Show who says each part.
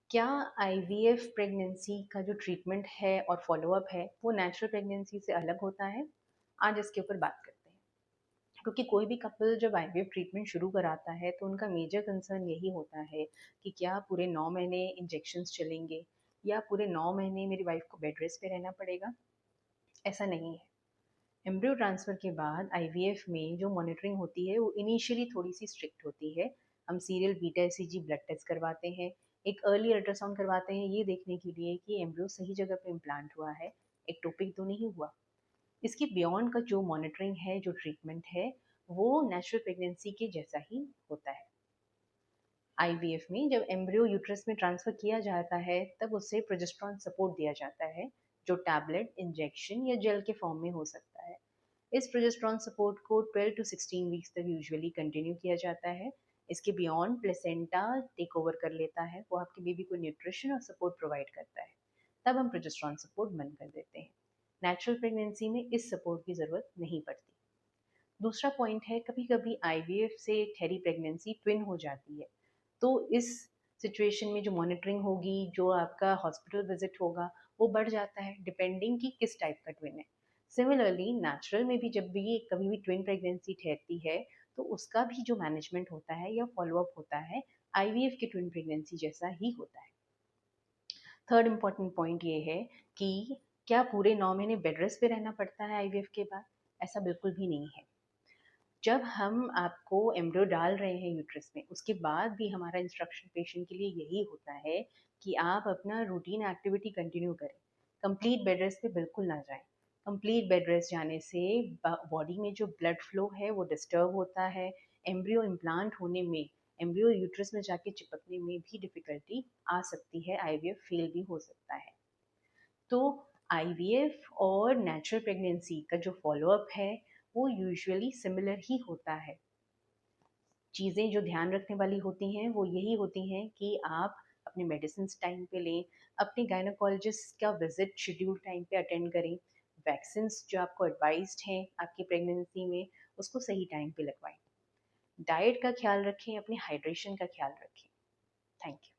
Speaker 1: क्या IVF pregnancy का जो ट्रीटमेंट है और फॉलोअप है वो नेचुरल प्रेगनेंसी से अलग होता है? आज इसके ऊपर बात करते हैं। क्योंकि कोई भी कपल जब आईवीएफ ट्रीटमेंट शुरू कराता है तो उनका मेजर कंसर्न यही होता है कि क्या पूरे 9 महीने इंजेक्शंस चलेंगे या पूरे 9 महीने मेरी वाइफ को बेड रेस्ट पे रहना पड़ेगा। ऐसा नहीं है। एम्ब्रियो ट्रांसफर के बाद आईवीएफ में जो मॉनिटरिंग होती है वो इनिशियली थोड़ी सी स्ट्रिक्ट होती है। हम serial beta HCG blood test करवाते हैं, एक अर्ली अल्ट्रासाउंड करवाते हैं ये देखने के लिए कि एम्ब्रियो सही जगह पे इम्प्लांट हुआ है, एक्टोपिक तो नहीं हुआ। इसके बियॉन्ड का जो मॉनिटरिंग है, जो ट्रीटमेंट है, वो नेचुरल प्रेगनेंसी के जैसा ही होता है। आईवीएफ में जब एम्ब्रियो यूट्रस में ट्रांसफर किया जाता है तब उसे प्रोजेस्टेरॉन सपोर्ट दिया जाता है, जो टैबलेट, इंजेक्शन या जेल के फॉर्म में हो सकता है। इस प्रोजेस्टेरॉन सपोर्ट को 12 टू 16 वीक्स तक यूजुअली कंटिन्यू किया जाता है। इसके बियॉन्ड प्लेसेंटा टेक ओवर कर लेता है, वो आपके बेबी को न्यूट्रिशन और सपोर्ट प्रोवाइड करता है। तब हम प्रोजेस्टेरॉन सपोर्ट बंद कर देते हैं। नेचुरल प्रेगनेंसी में इस सपोर्ट की ज़रूरत नहीं पड़ती। दूसरा पॉइंट है, कभी कभी आईवीएफ से ठहरी प्रेगनेंसी ट्विन हो जाती है। तो इस सिचुएशन में जो मॉनिटरिंग होगी, जो आपका हॉस्पिटल विजिट होगा, वो बढ़ जाता है डिपेंडिंग कि किस टाइप का ट्विन है। सिमिलरली नेचुरल में भी जब भी कभी भी ट्विन प्रेगनेंसी ठहरती है तो उसका भी जो मैनेजमेंट होता है या फॉलोअप होता है आईवीएफ की ट्विन प्रेगनेंसी जैसा ही होता है। थर्ड इम्पॉर्टेंट पॉइंट ये है कि क्या पूरे 9 महीने बेड रेस्ट पे रहना पड़ता है आईवीएफ के बाद? ऐसा बिल्कुल भी नहीं है। जब हम आपको एम्ब्रियो डाल रहे हैं यूट्रस में, उसके बाद भी हमारा इंस्ट्रक्शन पेशेंट के लिए यही होता है कि आप अपना रूटीन एक्टिविटी कंटिन्यू करें। कंप्लीट बेड रेस्ट पे बिल्कुल ना जाएं। कंप्लीट बेड रेस्ट जाने से बॉडी में जो ब्लड फ्लो है वो डिस्टर्ब होता है। एम्ब्रियो इम्प्लांट होने में, एम्ब्रियो यूट्रस में जाके चिपकने में भी डिफिकल्टी आ सकती है, आईवीएफ फेल भी हो सकता है। तो आईवीएफ और नेचुरल प्रेगनेंसी का जो फॉलोअप है वो यूजुअली सिमिलर ही होता है। चीज़ें जो ध्यान रखने वाली होती हैं वो यही होती हैं कि आप अपने मेडिसिन टाइम पे लें, अपने गायनोकोलॉजिस्ट का विजिट शेड्यूल टाइम पे अटेंड करें, वैक्सीन जो आपको एडवाइज्ड हैं आपकी प्रेगनेंसी में उसको सही टाइम पे लगवाएं, डाइट का ख्याल रखें, अपने हाइड्रेशन का ख्याल रखें। Thank you.